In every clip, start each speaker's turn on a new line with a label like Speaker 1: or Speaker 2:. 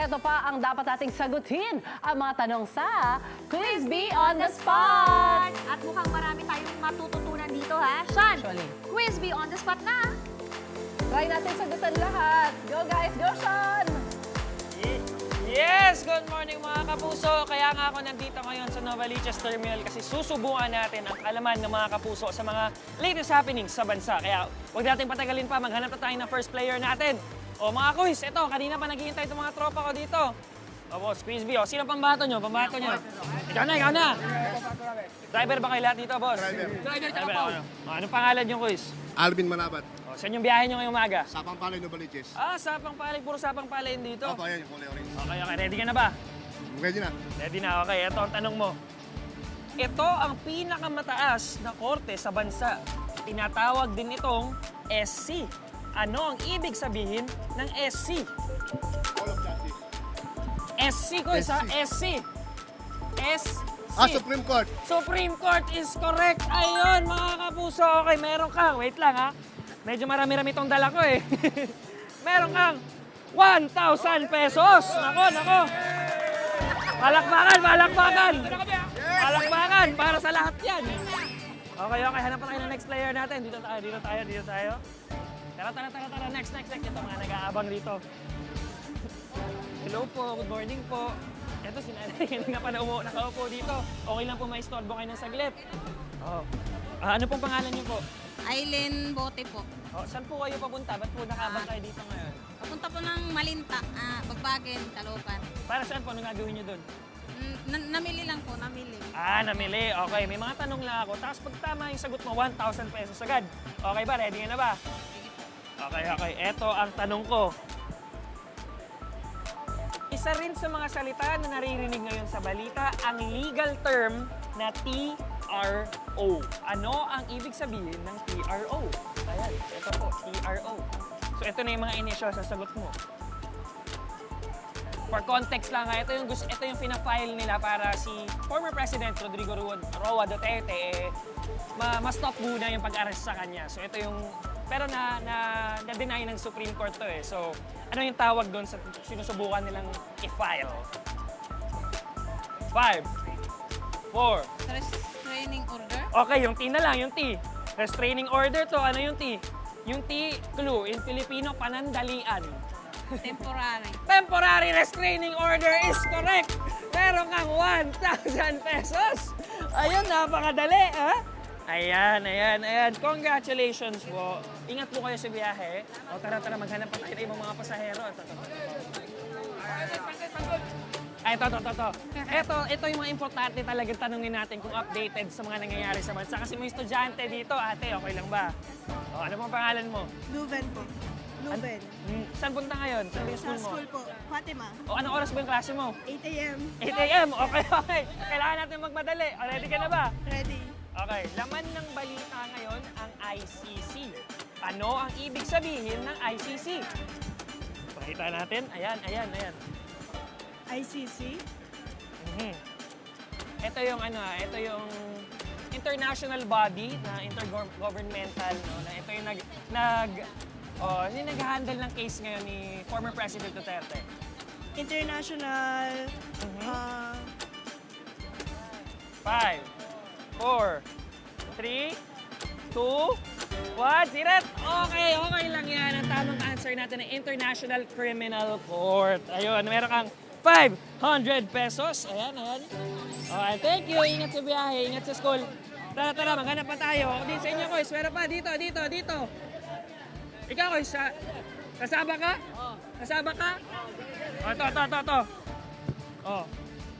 Speaker 1: ito pa ang dapat nating sagutin. Ang mga tanong sa Quiz Bee on the Spot!
Speaker 2: At mukhang marami tayong matututunan dito, ha? Sean,
Speaker 1: Actually.
Speaker 2: Quiz Bee on the spot na.
Speaker 1: Try natin sagutan lahat. Go guys, go Sean!
Speaker 3: Yes! Good morning mga kapuso! Kaya nga ako nandito ngayon sa Novaliches Terminal kasi susubukan natin ang kaalaman ng mga kapuso sa mga latest happenings sa bansa. Kaya huwag natin patagalin pa, maghanap na tayo ng first player natin. O mga quiz, ito, kanina pa naghihintay itong mga tropa ko dito. O boss, Quiz B, o sino pambato nyo? Pambato nyo. Ikaw na, ikaw na! Driver ba kayo lahat dito, boss? Driver. Anong pangalan yung quiz?
Speaker 4: Alvin Manabat.
Speaker 3: O, saan yung biyahe nyo ngayong umaga?
Speaker 4: Sapang Palay, Novaliches.
Speaker 3: Sapang palay, puro sapang palay dito.
Speaker 4: Opo, ayan yung kulay orange.
Speaker 3: Okay, ready ka na ba?
Speaker 4: Ready na.
Speaker 3: Ready na, okay. Ito ang tanong mo. Ito ang pinakamataas na korte sa bansa. Tinatawag din itong SC. Ano ang ibig sabihin ng SC?
Speaker 4: All of justice.
Speaker 3: SC ko sa SC. SC.
Speaker 4: Supreme Court.
Speaker 3: Supreme Court is correct. Ayun, mga kapuso. Okay, meron kang. Wait lang, ha. Medyo marami-rami itong dala ko, eh. Meron kang 1,000 pesos. Nako. Palakpakan. Palakpakan para sa lahat yan. Okay. Hanap pa tayo ng next player natin. Dito tayo. Tara. Next. Ito, mga nag-aabang rito. Hello po, good morning po. Ito, si nanay, kanina pa nakaupo dito. Okay lang po maistorbo kayo ng saglit. Oh. Ano pong pangalan niyo po?
Speaker 5: Aileen Bote po.
Speaker 3: Oh, saan po kayo papunta? Ba't po nakabang kayo dito ngayon?
Speaker 5: Papunta po ng Malinta, Bagbagen, Caloocan.
Speaker 3: Para saan po? Anong gagawin niyo doon?
Speaker 5: Namili lang po, namili.
Speaker 3: Namili. Okay, may mga tanong lang ako. Tapos pag tama yung sagot mo, 1,000 pesos agad. Okay ba? Ready ka na ba? Okay. Ito ang tanong ko. Isa rin sa mga salita na naririnig ngayon sa balita, ang legal term na TRO. Ano ang ibig sabihin ng TRO? Ayan, ito po, TRO. So ito na yung mga initial sa sagot mo. For context lang, ito yung pina-file nila para si former President Rodrigo Roa Duterte ma-stop muna yung pag-arrest sa kanya. So ito yung, pero na-deny ng Supreme Court to eh. So ano yung tawag doon sa sinusubukan nilang i-file? 5, 4.
Speaker 5: Restraining order?
Speaker 3: Okay, yung T na lang, yung T. Restraining order to, ano yung T? Yung T, clue, in Filipino, panandalian. Temporary restraining order is correct. Meron kang 1,000 pesos. Ayun, napakadali, ha? Ayan. Congratulations po. Ingat po kayo sa biyahe. O tara, maghanap pa tayo ng ibang mga pasahero. Ito yung mga importante talagang tanungin natin kung updated sa mga nangyayari sa bansa. Kasi may estudyante dito, ate, okay lang ba? O, ano pong pangalan mo?
Speaker 6: Luben po. Luben.
Speaker 3: Saan punta ngayon? Saan yung
Speaker 6: Sa
Speaker 3: school mo?
Speaker 6: school po. Fatima.
Speaker 3: O, anong oras ba yung klase mo?
Speaker 6: 8 a.m.
Speaker 3: 8 a.m. Okay. Kailangan natin magmadali. O, ready ka na ba?
Speaker 6: Ready.
Speaker 3: Okay. Laman ng balita ngayon ang ICC. Ano ang ibig sabihin ng ICC? Pakita natin. Ayan.
Speaker 6: ICC.
Speaker 3: Ito yung international body na intergovernmental, no? Na ito yung nag-handle ng case ngayon ni former President Duterte.
Speaker 6: International.
Speaker 3: 5, 4, 3, 2, 1, siret! Okay lang yan. Ang tamang answer natin ay International Criminal Court. Ayun, meron kang 500 pesos. Ayan. Okay, thank you. Ingat sa biyahe, ingat sa school. Tara, maghanap pa tayo. Dito sa inyo, Koy. Meron pa, dito. Ikaw, Koy, kasama ka? Kasama ka? Ito.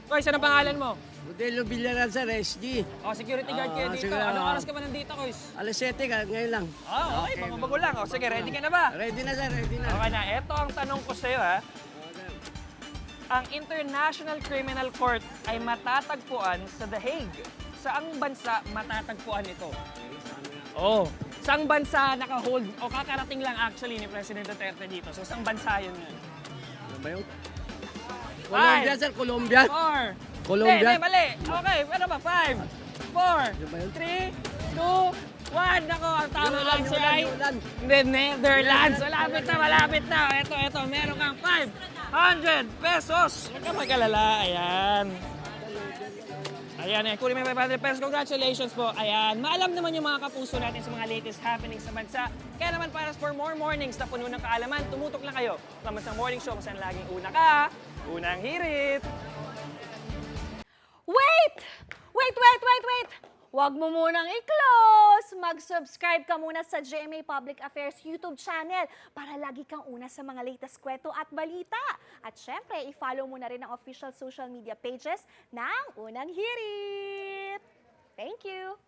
Speaker 3: Koy, saan ang pangalan mo?
Speaker 7: Modelo Villaran sa SG.
Speaker 3: Security guard kayo dito.
Speaker 7: sige.
Speaker 3: Anong oras ka ba nandito, Koy?
Speaker 7: Alas 7 ka, ngayon lang.
Speaker 3: Okay, pamabago lang. Sige, ready ka na ba?
Speaker 7: Ready na sir, ready na.
Speaker 3: Okay na, ito ang tanong ko sa'yo, ha. Ang International Criminal Court ay matatagpuan sa The Hague. Saang bansa matatagpuan ito? Saang bansa naka-hold o kakarating lang actually ni President Duterte dito? So, saang bansa yun yun?
Speaker 7: Ano ba yun? Colombia sir, Colombia.
Speaker 3: 4.
Speaker 7: Colombia.
Speaker 3: Hindi, mali. Okay, ano ba? 5, 4, 3, 2, 1. Nako, ang tama lang siya ay
Speaker 7: Yulan.
Speaker 3: The Netherlands. Malapit na. Ito. Meron kang 100 pesos! Huwag ka mag-alala. Ayan. Ayan, kunin mo yung 500 pesos. Congratulations po. Ayan, maalam naman yung mga kapuso natin sa mga latest happenings sa bansa. Kaya naman para for more mornings na puno ng kaalaman, tumutok lang kayo. Lamas ng morning show kung saan laging una ka, unang hirit.
Speaker 2: Wait! Wait! Huwag mo munang i-close! Mag-subscribe ka muna sa GMA Public Affairs YouTube channel para lagi kang una sa mga latest kwento at balita. At syempre, i-follow mo na rin ang official social media pages ng Unang Hirit. Thank you!